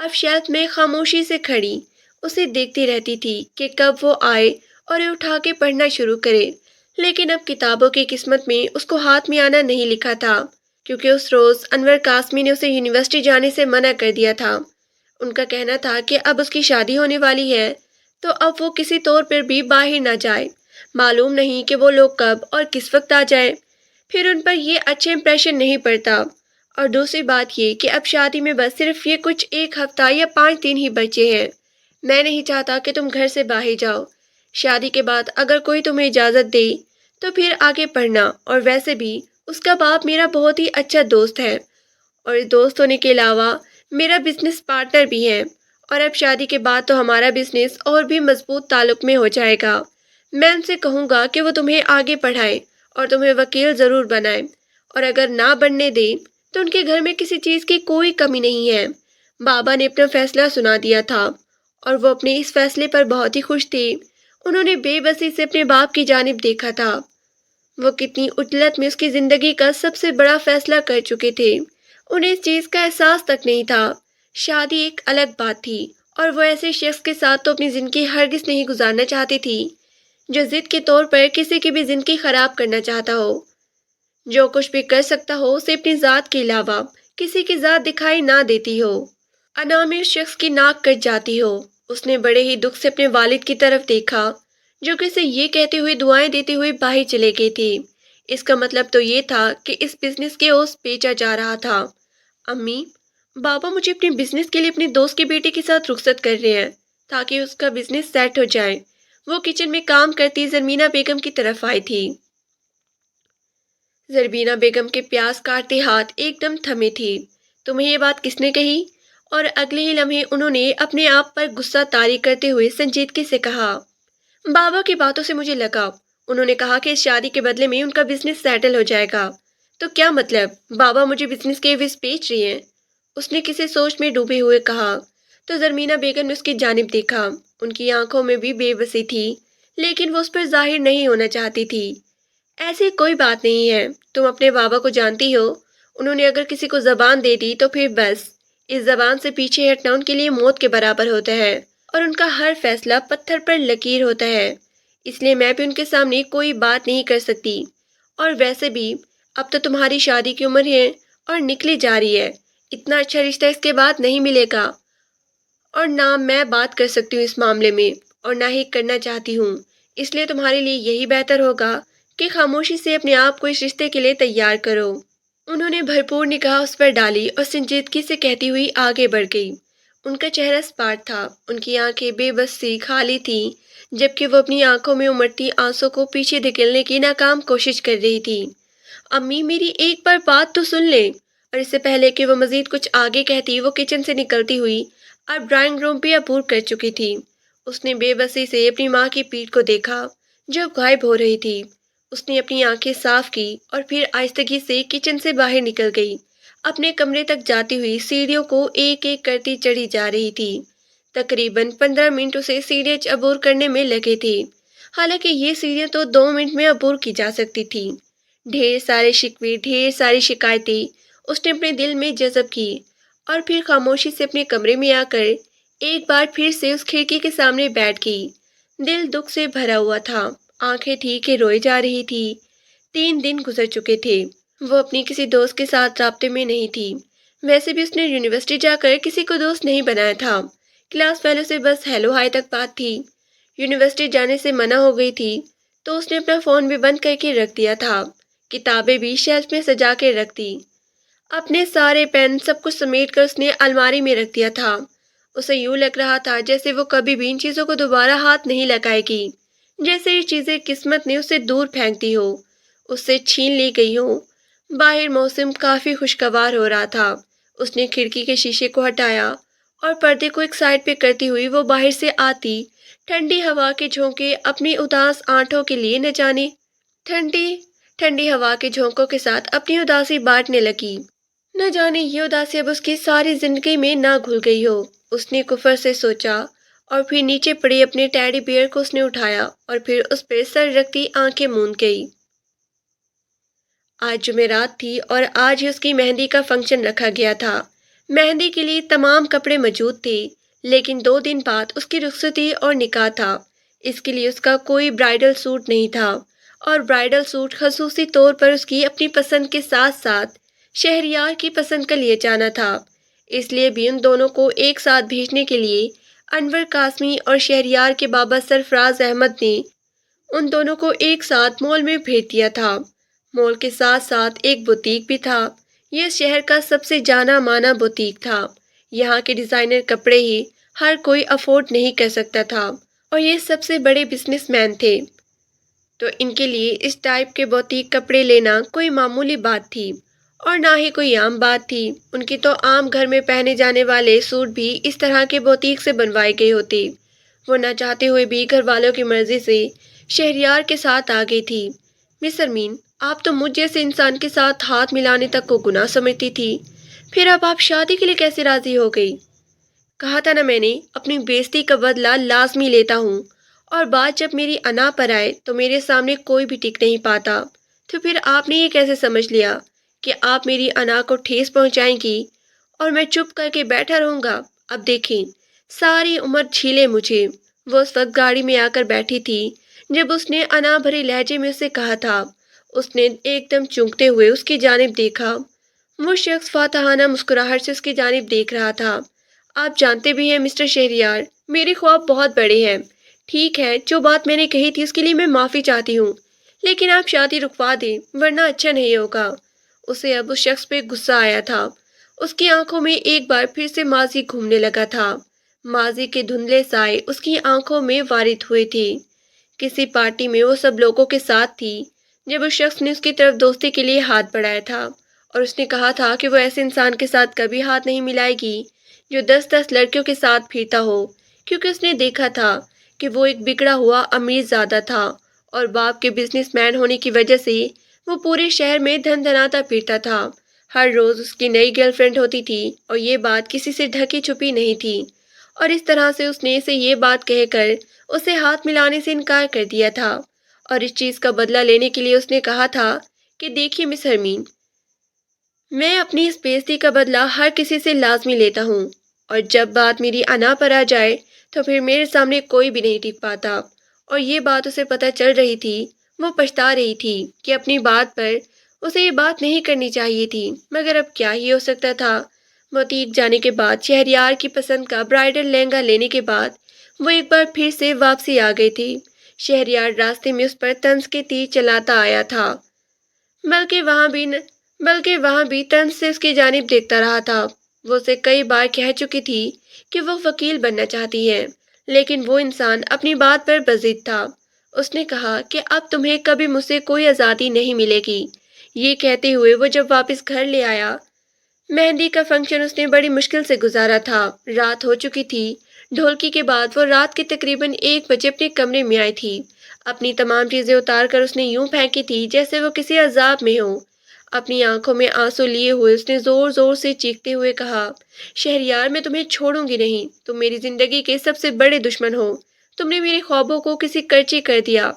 اب شیلف میں خاموشی سے کھڑی اسے دیکھتی رہتی تھی کہ کب وہ آئے اور یہ اٹھا کے پڑھنا شروع کرے، لیکن اب کتابوں کی قسمت میں اس کو ہاتھ میں آنا نہیں لکھا تھا، کیونکہ اس روز انور قاسمی نے اسے یونیورسٹی جانے سے منع کر دیا تھا۔ ان کا کہنا تھا کہ اب اس کی شادی ہونے والی ہے تو اب وہ کسی طور پر بھی باہر نہ جائے، معلوم نہیں کہ وہ لوگ کب اور کس وقت آ جائے، پھر ان پر یہ اچھے امپریشن نہیں پڑتا۔ اور دوسری بات یہ کہ اب شادی میں بس صرف یہ کچھ ایک ہفتہ یا 5 دن ہی بچے ہیں۔ میں نہیں چاہتا کہ تم گھر سے باہر جاؤ، شادی کے بعد اگر کوئی تمہیں اجازت دے تو پھر آگے پڑھنا، اور ویسے بھی اس کا باپ میرا بہت ہی اچھا دوست ہے، اور دوست ہونے کے علاوہ میرا بزنس پارٹنر بھی ہے، اور اب شادی کے بعد تو ہمارا بزنس اور بھی مضبوط تعلق میں ہو جائے گا۔ میں ان سے کہوں گا کہ وہ تمہیں آگے پڑھائیں اور تمہیں وکیل ضرور بنائیں، اور اگر نہ بننے دیں تو ان کے گھر میں کسی چیز کی کوئی کمی نہیں ہے۔ بابا نے اپنا فیصلہ سنا دیا تھا اور وہ اپنے اس فیصلے پر بہت ہی خوش تھے۔ انہوں نے بے بسی سے اپنے باپ کی جانب دیکھا تھا، وہ کتنی عجلت میں اس کی زندگی کا سب سے بڑا فیصلہ کر چکے تھے، انہیں اس چیز کا احساس تک نہیں تھا۔ شادی ایک الگ بات تھی، اور وہ ایسے شخص کے ساتھ تو اپنی زندگی ہرگز نہیں گزارنا چاہتی تھی جو ضد کے طور پر کسی کی بھی زندگی خراب کرنا چاہتا ہو، جو کچھ بھی کر سکتا ہو اسے اپنی ذات کے علاوہ کسی کی ذات دکھائی نہ دیتی ہو۔ انا میں اس شخص کی ناک کٹ جاتی ہو۔ اس نے بڑے ہی دکھ سے اپنے والد کی طرف دیکھا جو کہ اسے یہ کہتے ہوئے دعائیں دیتے ہوئے باہر چلے گئے تھے۔ اس کا مطلب تو یہ تھا کہ اس بزنس کے اوس بیچا جا رہا تھا۔ امی، بابا مجھے اپنے بزنس کے لیے اپنے دوست کی بیٹی کے ساتھ رخصت کر رہے ہیں تاکہ اس کا بزنس سیٹ ہو جائے۔ وہ کچن میں کام کرتی زرمینہ بیگم کی طرف آئی تھی۔ زربینہ بیگم کے پیاز کاٹتے ہاتھ ایک دم تھمے تھے۔ تمہیں یہ بات کس نے کہی؟ اور اگلے ہی لمحے انہوں نے اپنے آپ پر غصہ طاری کرتے ہوئے سنجیدگی سے کہا، بابا کی باتوں سے مجھے لگا، انہوں نے کہا کہ اس شادی کے بدلے میں ان کا بزنس سیٹل ہو جائے گا۔ تو کیا مطلب بابا مجھے بزنس کے عوض بیچ رہی ہیں؟ اس نے کسی سوچ میں ڈوبے ہوئے کہا۔ تو زرمینہ بیگم نے اس کی جانب دیکھا، ان کی آنکھوں میں بھی بے بسی تھی، لیکن وہ اس پر ظاہر نہیں ہونا چاہتی تھی۔ ایسی کوئی بات نہیں ہے، تم اپنے بابا کو جانتی ہو، انہوں نے اگر کسی کو زبان دے دی تو پھر بس اس زبان سے پیچھے ہٹنا ان کے لیے موت کے برابر ہوتا ہے، اور ان کا ہر فیصلہ پتھر پر لکیر ہوتا ہے، اس لیے میں بھی ان کے سامنے کوئی بات نہیں کر سکتی۔ اور ویسے بھی اب تو تمہاری شادی کی عمر ہے اور نکلی جا رہی ہے، اتنا اچھا رشتہ اس کے بعد نہیں ملے گا، اور نہ میں بات کر سکتی ہوں اس معاملے میں، اور نہ ہی کرنا چاہتی ہوں، اس لیے تمہارے لیے یہی بہتر ہوگا کہ خاموشی سے اپنے آپ کو اس رشتے کے لیے تیار کرو۔ انہوں نے بھرپور نگاہ اس پر ڈالی اور سنجیدگی سے کہتی ہوئی آگے بڑھ گئی۔ ان کا چہرہ سپاٹ تھا، ان کی آنکھیں بے بس سی خالی تھیں، جبکہ وہ اپنی آنکھوں میں امڑتی آنسوں کو پیچھے دھکیلنے کی ناکام کوشش کر رہی تھی۔ امی میری ایک بار بات تو سن لیں۔ اور اس سے پہلے کہ وہ مزید کچھ آگے کہتی وہ کچن سے نکلتی ہوئی اب ڈرائنگ روم بھی عبور کر چکی تھی۔ اس نے بے بسی سے اپنی ماں کی پیٹھ کو دیکھا جو غائب ہو رہی تھی۔ اس نے اپنی آنکھیں صاف کی اور پھر آہستگی سے کچن سے باہر نکل گئی، اپنے کمرے تک جاتی ہوئی سیڑھیوں کو ایک ایک کرتی چڑھی جا رہی تھی۔ تقریباً 15 منٹ اسے سیڑھیاں عبور کرنے میں لگے تھے، حالانکہ یہ سیڑھیاں تو 2 منٹ میں عبور کی جا سکتی تھی۔ ڈھیر سارے شکوے، ڈھیر ساری شکایتیں اس نے اپنے دل میں جذب کی، اور پھر خاموشی سے اپنے کمرے میں آ کر ایک بار پھر سے اس کھڑکی کے سامنے بیٹھ گئی۔ دل دکھ سے بھرا ہوا تھا، آنکھیں تھی کہ روئی جا رہی تھی۔ 3 دن گزر چکے تھے، وہ اپنی کسی دوست کے ساتھ رابطے میں نہیں تھی، ویسے بھی اس نے یونیورسٹی جا کر کسی کو دوست نہیں بنایا تھا، کلاس والوں سے بس ہیلو ہائی تک بات تھی۔ یونیورسٹی جانے سے منع ہو گئی تھی تو اس نے اپنا فون بھی بند کر کے رکھ دیا تھا، کتابیں بھی شیلف میں سجا کے رکھ دی، اپنے سارے پین سب کچھ سمیٹ کر اس نے الماری میں رکھ دیا تھا۔ اسے یوں لگ رہا تھا جیسے وہ کبھی بھی ان چیزوں کو دوبارہ ہاتھ نہیں لگائے گی، جیسے یہ چیزیں قسمت نے اسے دور پھینک دی ہو، اس سے چھین لی گئی ہو۔ باہر موسم کافی خوشگوار ہو رہا تھا۔ اس نے کھڑکی کے شیشے کو ہٹایا اور پردے کو ایک سائڈ پہ کرتی ہوئی وہ باہر سے آتی ٹھنڈی ہوا کے جھونکے اپنی اداس آنکھوں کے لیے نہ جانے ٹھنڈی ہوا کے جھونکوں کے ساتھ اپنی اداسی بانٹنے لگی۔ نہ جانے یہ اداسی اب اس کی ساری زندگی میں نہ گھل گئی ہو، اس نے کفر سے سوچا، اور پھر نیچے پڑی اپنے ٹیڈی بیئر کو اس نے اٹھایا اور پھر اس پہ سر رکھتی آنکھیں موند گئی۔ آج جمعرات تھی اور آج ہی اس کی مہندی کا فنکشن رکھا گیا تھا۔ مہندی کے لیے تمام کپڑے موجود تھے، لیکن 2 دن بعد اس کی رخصتی اور نکاح تھا۔ اس کے لیے اس کا کوئی برائڈل سوٹ نہیں تھا، اور برائڈل سوٹ خصوصی طور پر اس کی اپنی پسند کے ساتھ ساتھ شہریار کی پسند کا لیے جانا تھا۔ اس لیے بھی ان دونوں کو ایک ساتھ بھیجنے کے لیے انور قاسمی اور شہریار کے بابا سرفراز احمد نے ان دونوں کو ایک ساتھ مال میں بھیج دیا تھا۔ مال کے ساتھ ساتھ ایک بوتیک بھی تھا۔ یہ شہر کا سب سے جانا مانا بوتیک تھا۔ یہاں کے ڈیزائنر کپڑے ہی ہر کوئی افورڈ نہیں کر سکتا تھا، اور یہ سب سے بڑے بزنس مین تھے، تو ان کے لیے اس ٹائپ کے بوتیک کپڑے لینا کوئی معمولی بات تھی، اور نہ ہی کوئی عام بات تھی۔ ان کی تو عام گھر میں پہنے جانے والے سوٹ بھی اس طرح کے بوتیک سے بنوائے گئے ہوتے۔ وہ نہ چاہتے ہوئے بھی گھر والوں کی مرضی سے شہریار کے ساتھ آ گئی تھی۔ مس ارمین، آپ تو مجھ جیسے انسان کے ساتھ ہاتھ ملانے تک کو گناہ سمجھتی تھی، پھر اب آپ شادی کے لیے کیسے راضی ہو گئی؟ کہا تھا نا میں نے، اپنی بےزتی کا بدلہ لازمی لیتا ہوں، اور بات جب میری انا پر آئے تو میرے سامنے کوئی بھی ٹک نہیں پاتا۔ تو پھر آپ نے یہ کیسے سمجھ لیا کہ آپ میری انا کو ٹھیس پہنچائیں گی اور میں چپ کر کے بیٹھا رہوں گا؟ اب دیکھیں، ساری عمر جھیلے مجھے۔ وہ اس وقت گاڑی میں آ کر بیٹھی تھی جب اس نے انا بھرے لہجے میں اسے کہا تھا۔ اس نے ایک دم چونکتے ہوئے اس کی جانب دیکھا۔ وہ شخص فاتحانہ مسکراہٹ سے اس کی جانب دیکھ رہا تھا۔ آپ جانتے بھی ہیں مسٹر شہریار، میرے خواب بہت بڑے ہیں۔ ٹھیک ہے، جو بات میں نے کہی تھی اس کے لیے میں معافی چاہتی ہوں، لیکن آپ شادی رکوا دیں ورنہ اچھا نہیں ہوگا۔ اسے اب اس شخص پہ غصہ آیا تھا۔ اس کی آنکھوں میں ایک بار پھر سے ماضی گھومنے لگا تھا۔ ماضی کے دھندلے سائے اس کی آنکھوں میں وارد ہوئے تھے۔ کسی پارٹی میں وہ سب لوگوں کے ساتھ تھی جب اس شخص نے اس کی طرف دوستی کے لیے ہاتھ بڑھایا تھا، اور اس نے کہا تھا کہ وہ ایسے انسان کے ساتھ کبھی ہاتھ نہیں ملائے گی جو 10 لڑکیوں کے ساتھ پھرتا ہو، کیونکہ اس نے دیکھا تھا کہ وہ ایک بگڑا ہوا امیر زادہ تھا، اور باپ کے بزنس مین ہونے کی وجہ سے وہ پورے شہر میں دھن دھناتا پھرتا تھا۔ ہر روز اس کی نئی گرل فرینڈ ہوتی تھی، اور یہ بات کسی سے ڈھکی چھپی نہیں تھی، اور اس طرح سے اس نے اسے یہ بات کہہ کر اسے ہاتھ ملانے سے انکار کر دیا تھا، اور اس چیز کا بدلہ لینے کے لیے اس نے کہا تھا کہ دیکھیے مس ہرمین، میں اپنی اس بےزتی کا بدلہ ہر کسی سے لازمی لیتا ہوں، اور جب بات میری انا پر آ جائے تو پھر میرے سامنے کوئی بھی نہیں ٹک پاتا۔ اور یہ بات اسے پتہ چل رہی تھی۔ وہ پچھتا رہی تھی کہ اپنی بات پر اسے یہ بات نہیں کرنی چاہیے تھی، مگر اب کیا ہی ہو سکتا تھا۔ بوتیک جانے کے بعد، شہریار کی پسند کا برائڈل لہنگا لینے کے بعد، وہ ایک بار پھر سے واپسی آ گئی تھی۔ شہریار راستے میں اس پر طنز کے تیر چلاتا آیا تھا، بلکہ وہاں بھی طنز سے اس کی جانب دیکھتا رہا تھا۔ وہ اسے کئی بار کہہ چکی تھی کہ وہ وکیل بننا چاہتی ہے، لیکن وہ انسان اپنی بات پر بضد تھا۔ اس نے کہا کہ اب تمہیں کبھی مجھ سے کوئی آزادی نہیں ملے گی۔ یہ کہتے ہوئے وہ جب واپس گھر لے آیا، مہندی کا فنکشن اس نے بڑی مشکل سے گزارا تھا۔ رات ہو چکی تھی۔ ڈھولکی کے بعد وہ رات کے تقریباً 1 بجے اپنے کمرے میں آئی تھی۔ اپنی تمام چیزیں اتار کر اس نے یوں پھینکی تھی جیسے وہ کسی عذاب میں ہو۔ اپنی آنکھوں میں آنسو لیے ہوئے اس نے زور زور سے چیختے ہوئے کہا، شہریار، میں تمہیں چھوڑوں گی نہیں۔ تم میری زندگی کے سب سے بڑے دشمن ہو۔ تم نے میرے خوابوں کو کسی کرچی کر دیا۔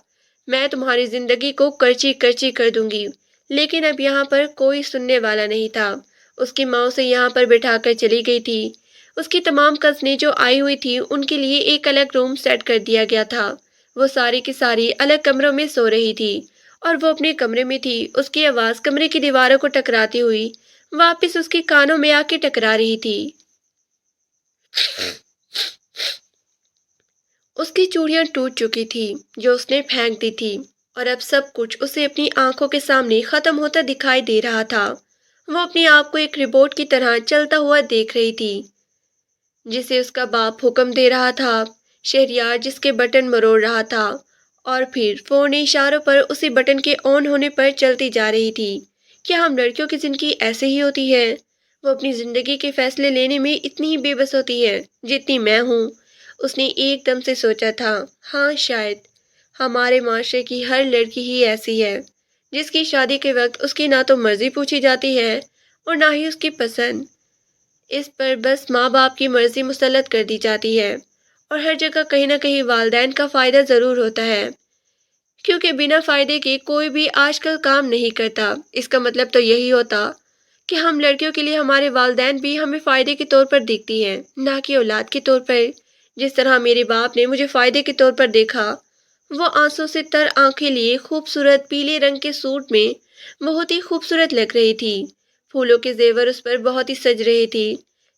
میں تمہاری زندگی کو کرچی کرچی کر دوں گی۔ لیکن اب یہاں پر کوئی سننے والا نہیں تھا۔ اس کی ماں اسے یہاں پر بٹھا کر چلی گئی تھی۔ اس کی تمام کزنیں جو آئی ہوئی تھی ان کے لیے ایک الگ روم سیٹ کر دیا گیا تھا۔ وہ ساری کی ساری الگ کمروں میں سو رہی تھی، اور وہ اپنے کمرے میں تھی۔ اس کی آواز کمرے کی دیواروں کو ٹکراتی ہوئی واپس اس کے کانوں میں آ کے ٹکرا رہی تھی۔ اس کی چوڑیاں ٹوٹ چکی تھی جو اس نے پھینک دی تھی، اور اب سب کچھ اسے اپنی آنکھوں کے سامنے ختم ہوتا دکھائی دے رہا تھا۔ وہ اپنے آپ کو ایک روبوٹ کی طرح چلتا ہوا دیکھ رہی تھی جسے اس کا باپ حکم دے رہا تھا، شہریار جس کے بٹن مروڑ رہا تھا، اور پھر فوری اشاروں پر اسی بٹن کے آن ہونے پر چلتی جا رہی تھی۔ کیا ہم لڑکیوں کی زندگی ایسے ہی ہوتی ہے؟ وہ اپنی زندگی کے فیصلے لینے میں اتنی ہی بے بس ہوتی ہے جتنی میں ہوں۔ اس نے ایک دم سے سوچا تھا، ہاں شاید ہمارے معاشرے کی ہر لڑکی ہی ایسی ہے جس کی شادی کے وقت اس کی نہ تو مرضی پوچھی جاتی ہے اور نہ ہی اس کی پسند۔ اس پر بس ماں باپ کی مرضی مسلط کر دی جاتی ہے، اور ہر جگہ کہیں نہ کہیں والدین کا فائدہ ضرور ہوتا ہے، کیونکہ بنا فائدے کے کوئی بھی آج کل کام نہیں کرتا۔ اس کا مطلب تو یہی ہوتا کہ ہم لڑکیوں کے لیے ہمارے والدین بھی ہمیں فائدے کے طور پر دیکھتی ہیں، نہ کہ اولاد کے طور پر۔ جس طرح میرے باپ نے مجھے فائدے کے طور پر دیکھا۔ وہ آنسوں سے تر آنکھیں لیے خوبصورت پیلے رنگ کے سوٹ میں بہت ہی خوبصورت لگ رہی تھی۔ پھولوں کے زیور اس پر بہت ہی سج رہے تھے،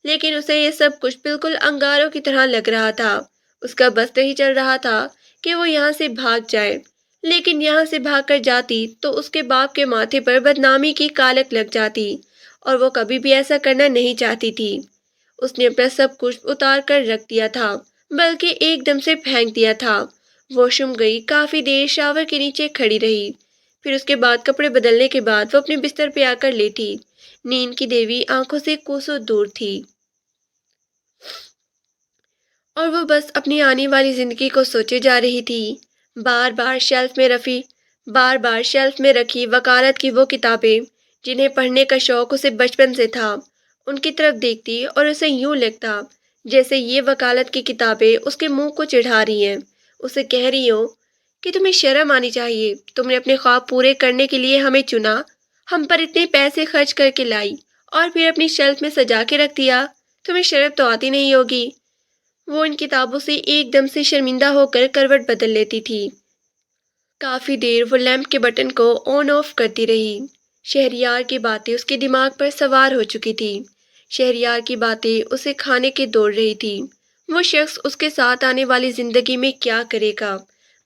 لیکن اسے یہ سب کچھ بالکل انگاروں کی طرح لگ رہا تھا۔ اس کا بس نہیں چل رہا تھا کہ وہ یہاں سے بھاگ جائے، لیکن یہاں سے بھاگ کر جاتی تو اس کے باپ کے ماتھے پر بدنامی کی کالک لگ جاتی، اور وہ کبھی بھی ایسا کرنا نہیں چاہتی تھی۔ اس نے اپنا سب کچھ اتار کر رکھ دیا تھا، بلکہ ایک دم سے پھینک دیا تھا۔ واش روم گئی، کافی دیر شاور کے نیچے کھڑی رہی، پھر اس کے بعد کپڑے بدلنے کے بعد وہ اپنے بستر پہ آ کر لیٹی۔ نیند کی دیوی آنکھوں سے کوسوں دور تھی، اور وہ بس اپنی آنے والی زندگی کو سوچے جا رہی تھی۔ بار بار بار شیلف میں رکھی وکالت کی وہ کتابیں جنہیں پڑھنے کا شوق اسے بچپن سے تھا، ان کی طرف دیکھتی اور اسے یوں لگتا جیسے یہ وکالت کی کتابیں اس کے منہ کو چڑھا رہی ہیں، اسے کہہ رہی ہو کہ تمہیں شرم آنی چاہیے، تم نے اپنے خواب پورے کرنے کے لیے ہمیں چنا، ہم پر اتنے پیسے خرچ کر کے لائی اور پھر اپنی شیلف میں سجا کے رکھ دیا، تمہیں شرم تو آتی نہیں ہوگی۔ وہ ان کتابوں سے ایک دم سے شرمندہ ہو کر کروٹ بدل لیتی تھی۔ کافی دیر وہ لیمپ کے بٹن کو آن آف کرتی رہی۔ شہریار کی باتیں اس کے دماغ پر سوار ہو چکی تھی۔ شہریار کی باتیں اسے کھانے کے دوڑ رہی تھی۔ وہ شخص اس کے ساتھ آنے والی زندگی میں کیا کرے گا؟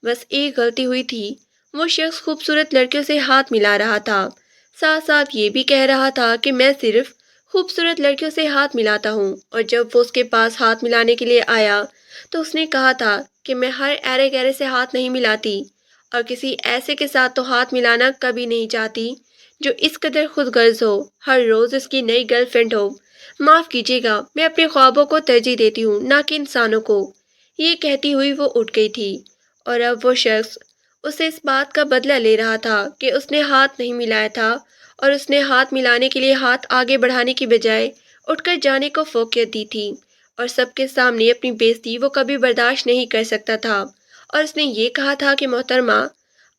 بس ایک غلطی ہوئی تھی، وہ شخص خوبصورت لڑکیوں سے ہاتھ ملا رہا تھا، ساتھ ساتھ یہ بھی کہہ رہا تھا کہ میں صرف خوبصورت لڑکیوں سے ہاتھ ملاتا ہوں، اور جب وہ اس کے پاس ہاتھ ملانے کے لیے آیا تو اس نے کہا تھا کہ میں ہر ایرے گیرے سے ہاتھ نہیں ملاتی، اور کسی ایسے کے ساتھ تو ہاتھ ملانا کبھی نہیں چاہتی جو اس قدر خود غرض ہو، ہر روز اس کی نئی گرل فرینڈ ہو۔ معاف کیجیے گا، میں اپنے خوابوں کو ترجیح دیتی ہوں، نہ کہ انسانوں کو۔ یہ کہتی ہوئی وہ اٹھ گئی تھی، اور اب وہ شخص اسے اس بات کا بدلہ لے رہا تھا کہ اس نے ہاتھ نہیں ملایا تھا، اور اس نے ہاتھ ملانے کے لیے ہاتھ آگے بڑھانے کی بجائے اٹھ کر جانے کو فوقیت دی تھی، اور سب کے سامنے اپنی بےعزتی وہ کبھی برداشت نہیں کر سکتا تھا۔ اور اس نے یہ کہا تھا کہ محترمہ،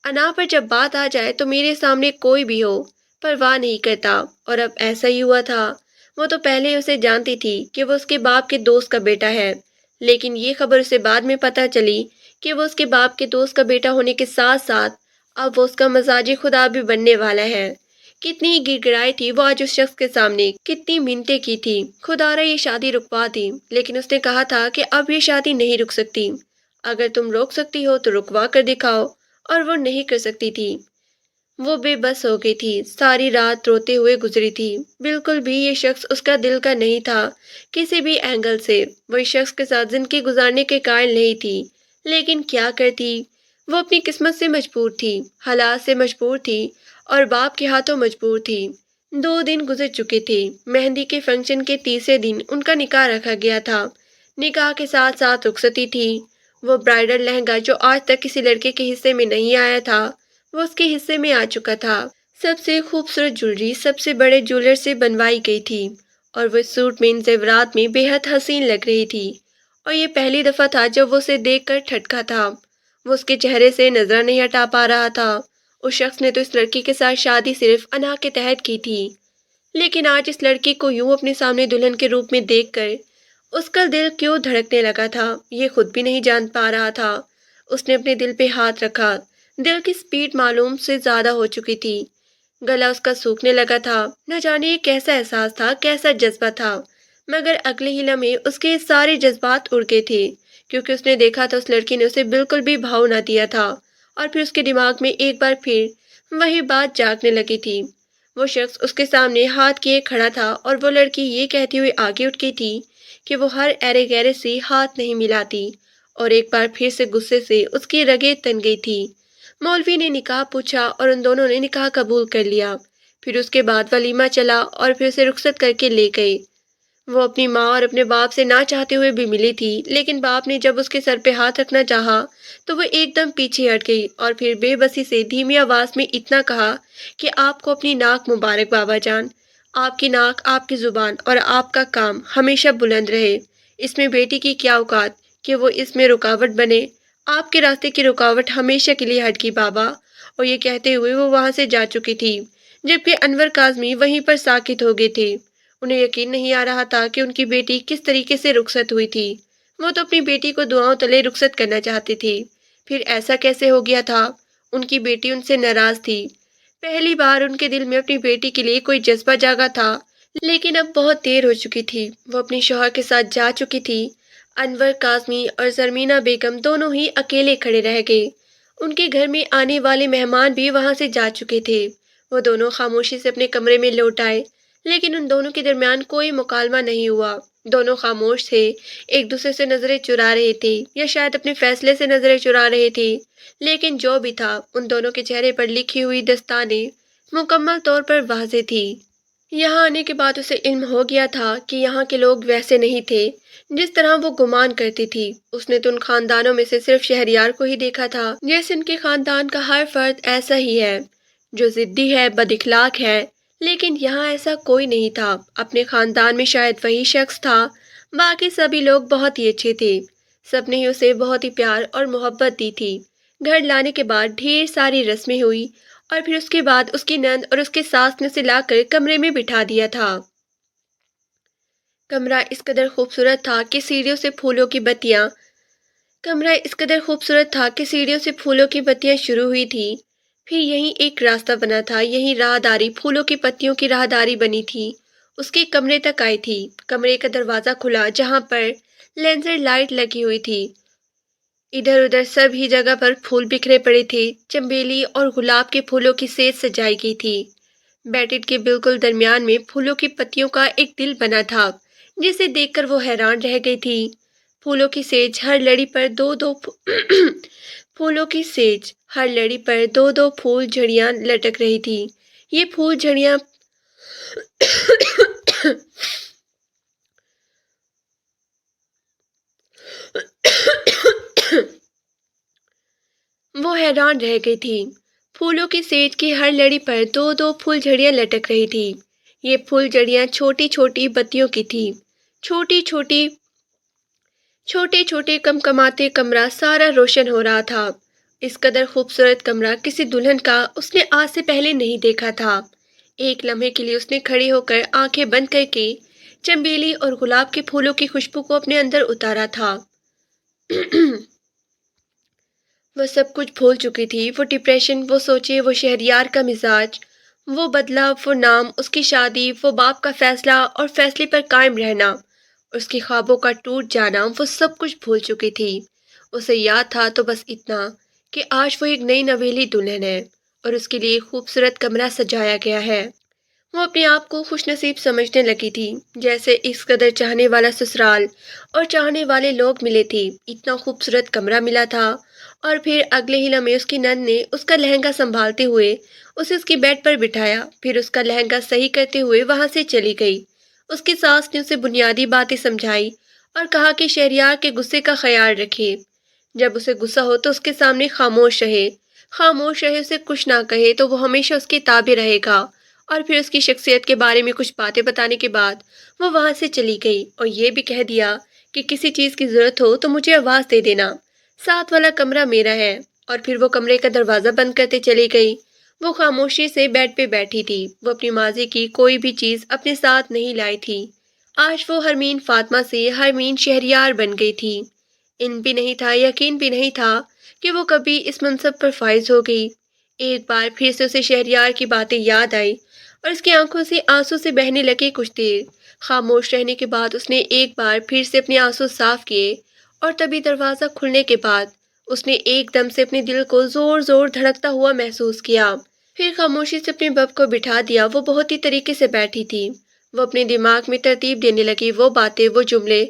انا پر جب بات آ جائے تو میرے سامنے کوئی بھی ہو پرواہ نہیں کرتا، اور اب ایسا ہی ہوا تھا۔ وہ تو پہلے اسے جانتی تھی کہ وہ اس کے باپ کے دوست کا بیٹا ہے، لیکن یہ خبر اسے بعد میں پتہ چلی کہ وہ اس کے باپ کے دوست کا بیٹا ہونے کے ساتھ ساتھ اب وہ اس کا مزاج خدا بھی بننے والا ہے۔ کتنی ہی گڑ گڑائی تھی وہ آج اس شخص کے سامنے، کتنی منتیں کی تھی خدا را یہ شادی رکوا دی، لیکن اس نے کہا تھا کہ اب یہ شادی نہیں رک سکتی، اگر تم روک سکتی ہو تو رکوا کر دکھاؤ، اور وہ نہیں کر سکتی تھی۔ وہ بے بس ہو گئی تھی، ساری رات روتے ہوئے گزری تھی، بالکل بھی یہ شخص اس کا دل کا نہیں تھا، کسی بھی اینگل سے وہ اس شخص کے ساتھ زندگی گزارنے کے قائل نہیں تھی، لیکن کیا کرتی؟ وہ اپنی قسمت سے مجبور تھی، حالات سے مجبور تھی، اور باپ کے ہاتھوں مجبور تھی۔ 2 دن گزر چکے تھے، مہندی کے فنکشن کے تیسرے دن ان کا نکاح رکھا گیا تھا۔ نکاح کے ساتھ ساتھ رخصتی تھی۔ وہ برائڈل لہنگا جو آج تک کسی لڑکے کے حصے میں نہیں آیا تھا، وہ اس کے حصے میں آ چکا تھا۔ سب سے خوبصورت جولری سب سے بڑے جولر سے بنوائی گئی تھی، اور وہ اس سوٹ میں ان زیورات میں بے حد حسین لگ رہی تھی، اور یہ پہلی دفعہ تھا جب وہ اسے دیکھ کر ٹھٹکا تھا۔ وہ اس کے چہرے سے نظر نہیں ہٹا پا رہا تھا۔ اس شخص نے تو اس لڑکی کے ساتھ شادی صرف انا کے تحت کی تھی، لیکن آج اس لڑکی کو یوں اپنے سامنے دلہن کے روپ میں دیکھ کر اس کا دل کیوں دھڑکنے لگا تھا، یہ خود بھی نہیں جان پا رہا تھا۔ اس نے اپنے دل پہ ہاتھ رکھا، دل کی سپیڈ معلوم سے زیادہ ہو چکی تھی، گلا اس کا سوکھنے لگا تھا۔ نہ جانے یہ کیسا احساس تھا، کیسا جذبہ تھا، مگر اگلے ہی لمحے اس کے سارے جذبات اڑ گئے تھے، کیونکہ اس نے دیکھا تھا اس لڑکی نے اسے بالکل بھی بھاؤ نہ دیا تھا، اور پھر اس کے دماغ میں ایک بار پھر وہی بات جاگنے لگی تھی۔ وہ شخص اس کے سامنے ہاتھ کیے کھڑا تھا، اور وہ لڑکی یہ کہتی ہوئی آگے اٹھ گئی تھی کہ وہ ہر ایرے گیرے سے ہاتھ نہیں ملاتی، اور ایک بار پھر سے غصے سے اس کی رگیں تن گئی تھی۔ مولوی نے نکاح پوچھا اور ان دونوں نے نکاح قبول کر لیا، پھر اس کے بعد ولیمہ چلا اور پھر اسے رخصت کر کے لے گئے۔ وہ اپنی ماں اور اپنے باپ سے نہ چاہتے ہوئے بھی ملی تھی، لیکن باپ نے جب اس کے سر پہ ہاتھ رکھنا چاہا تو وہ ایک دم پیچھے ہٹ گئی، اور پھر بے بسی سے دھیمی آواز میں اتنا کہا کہ آپ کو اپنی ناک مبارک بابا جان، آپ کی ناک، آپ کی زبان اور آپ کا کام ہمیشہ بلند رہے، اس میں بیٹی کی کیا اوقات کہ وہ اس میں رکاوٹ بنے، آپ کے راستے کی رکاوٹ ہمیشہ کے لیے ہٹ گئی بابا۔ اور یہ کہتے ہوئے وہ وہاں سے جا چکی تھی۔ جبکہ انور کاظمی وہیں پر ساکت ہو گئے تھے۔ انہیں یقین نہیں آ رہا تھا کہ ان کی بیٹی کس طریقے سے رخصت ہوئی تھی۔ وہ تو اپنی بیٹی کو دعاؤں تلے رخصت کرنا چاہتے تھے، پھر ایسا کیسے ہو گیا تھا؟ ان کی بیٹی ان سے ناراض تھی۔ پہلی بار ان کے دل میں اپنی بیٹی کے لیے کوئی جذبہ جاگا تھا، لیکن اب بہت دیر ہو چکی تھی۔ وہ اپنے شوہر کے ساتھ جا چکی تھی۔ انور کاظمی اور زرمینہ بیگم دونوں ہی اکیلے کھڑے رہ گئے۔ ان کے گھر میں آنے والے مہمان بھی وہاں سے جا چکے تھے۔ وہ دونوں خاموشی سے اپنے کمرے میں لوٹ آئے، لیکن ان دونوں کے درمیان کوئی مکالمہ نہیں ہوا۔ دونوں خاموش تھے، ایک دوسرے سے نظریں چرا رہے تھے، یا شاید اپنے فیصلے سے نظریں چرا رہے تھے، لیکن جو بھی تھا ان دونوں کے چہرے پر لکھی ہوئی داستانیں مکمل طور پر واضح تھی۔ یہاں آنے کے بعد اسے علم ہو گیا تھا کہ یہاں کے لوگ ویسے نہیں تھے جس طرح وہ گمان کرتی تھی۔ اس نے تو ان خاندانوں میں سے صرف شہریار کو ہی دیکھا تھا، جیسے ان کے خاندان کا ہر فرد ایسا ہی ہے، جو ضدی ہے، بد اخلاق ہے، لیکن یہاں ایسا کوئی نہیں تھا۔ اپنے خاندان میں شاید وہی شخص تھا، باقی سبھی لوگ بہت ہی اچھے تھے، سب نے اسے بہت ہی پیار اور محبت دی تھی۔ گھر لانے کے بعد ڈھیر ساری رسمیں ہوئی، اور پھر اس کے بعد اس کی نند اور اس کے ساس نے اسے لا کر کمرے میں بٹھا دیا تھا۔ کمرہ اس قدر خوبصورت تھا کہ سیڑھیوں سے پھولوں کی بتیاں شروع ہوئی تھی۔ پھر یہیں ایک راستہ بنا تھا، یہیں راہداری پھولوں کی پتیوں کی راہداری بنی تھی، اس کے کمرے تک آئی تھی۔ کمرے کا دروازہ کھلا جہاں پر لینزر لائٹ لگی ہوئی تھی۔ ادھر ادھر سب ہی جگہ پر پھول بکھرے پڑے تھے، چنبیلی اور گلاب کے پھولوں کی سیج سجائی گئی تھی۔ بیڈ کے بالکل درمیان میں پھولوں کی پتیوں کا ایک دل بنا تھا، جسے دیکھ کر وہ حیران رہ گئی تھی۔ پھولوں کی سیج ہر لڑی پر دو دو پھول جھڑیاں لٹک رہی تھی۔ یہ پھول جھڑیاں وہ حیران رہ گئی تھی۔ پھولوں کی سیج کی ہر لڑی پر دو دو پھول جھڑیاں لٹک رہی تھی۔ یہ پھول جھڑیاں چھوٹی چھوٹی بتیوں کی تھی، چھوٹے چھوٹے کمکماتے کمرہ سارا روشن ہو رہا تھا۔ اس قدر خوبصورت کمرہ کسی دلہن کا اس نے آج سے پہلے نہیں دیکھا تھا۔ ایک لمحے کے لیے اس نے کھڑی ہو کر آنکھیں بند کر کے چنبیلی اور گلاب کے پھولوں کی خوشبو کو اپنے اندر اتارا تھا۔ وہ سب کچھ بھول چکی تھی، وہ ڈپریشن، وہ سوچے، وہ شہریار کا مزاج، وہ بدلا، وہ نام، اس کی شادی، وہ باپ کا فیصلہ اور فیصلے پر قائم رہنا، اس کی خوابوں کا ٹوٹ جانا، وہ سب کچھ بھول چکی تھی۔ اسے یاد تھا تو بس اتنا کہ آج وہ ایک نئی نویلی دلہن ہے اور اس کے لیے خوبصورت کمرہ سجایا گیا ہے۔ وہ اپنے آپ کو خوش نصیب سمجھنے لگی تھی، جیسے اس قدر چاہنے والا سسرال اور چاہنے والے لوگ ملے تھے، اتنا خوبصورت کمرہ ملا تھا۔ اور پھر اگلے ہی لمحے اس کی نند نے اس کا لہنگا سنبھالتے ہوئے اسے اس کی بیڈ پر بٹھایا، پھر اس کا لہنگا صحیح کرتے ہوئے وہاں سے چلی گئی۔ اس کی ساس نے اسے بنیادی باتیں سمجھائی اور کہا کہ شہریار کے غصے کا خیال رکھے، جب اسے غصہ ہو تو اس کے سامنے خاموش رہے، اسے کچھ نہ کہے تو وہ ہمیشہ اس کے تابع رہے گا۔ اور پھر اس کی شخصیت کے بارے میں کچھ باتیں بتانے کے بعد وہ وہاں سے چلی گئی، اور یہ بھی کہہ دیا کہ کسی چیز کی ضرورت ہو تو مجھے آواز دے دینا، ساتھ والا کمرہ میرا ہے۔ اور پھر وہ کمرے کا دروازہ بند کرتے چلی گئی۔ وہ خاموشی سے بیڈ پہ بیٹھی تھی، وہ اپنی ماضی کی کوئی بھی چیز اپنے ساتھ نہیں لائی تھی۔ آج وہ حرمین فاطمہ سے حرمین شہریار بن گئی تھی۔ علم بھی نہیں تھا، یقین بھی نہیں تھا کہ وہ کبھی اس منصب پر فائز ہو گئی۔ ایک بار پھر سے اسے شہریار کی باتیں یاد آئی اور اس کی آنکھوں سے آنسو سے بہنے لگے۔ کچھ دیر خاموش رہنے کے بعد اس نے ایک بار پھر سے اپنے آنسو صاف کیے، اور تبھی دروازہ کھلنے کے بعد اس نے ایک دم سے اپنے دل کو زور زور دھڑکتا ہوا محسوس کیا۔ پھر خاموشی سے اپنے بب کو بٹھا دیا۔ وہ بہت ہی طریقے سے بیٹھی تھی، وہ اپنے دماغ میں ترتیب دینے لگی، وہ باتیں، وہ جملے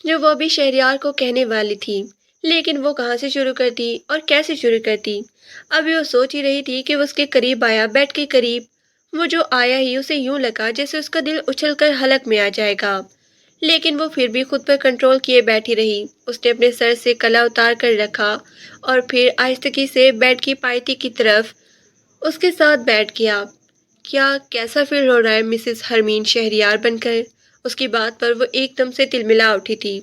جو وہ ابھی شہریار کو کہنے والی تھی، لیکن وہ کہاں سے شروع کرتی اور کیسے شروع کرتی۔ ابھی وہ سوچ ہی رہی تھی کہ وہ اس کے قریب آیا، بیڈ کے قریب۔ وہ جو آیا ہی اسے یوں لگا جیسے اس کا دل اچھل کر حلق میں آ جائے گا، لیکن وہ پھر بھی خود پر کنٹرول کیے بیٹھی رہی۔ اس نے اپنے سر سے کلا اتار کر رکھا اور پھر آہستگی سے بیڈ کی پائٹی کی طرف اس کے ساتھ بیٹھ گیا۔ کیسا فیل ہو رہا ہے مسز حرمین شہریار بن کر؟ اس کی بات پر وہ ایک دم سے تلملا اٹھی تھی۔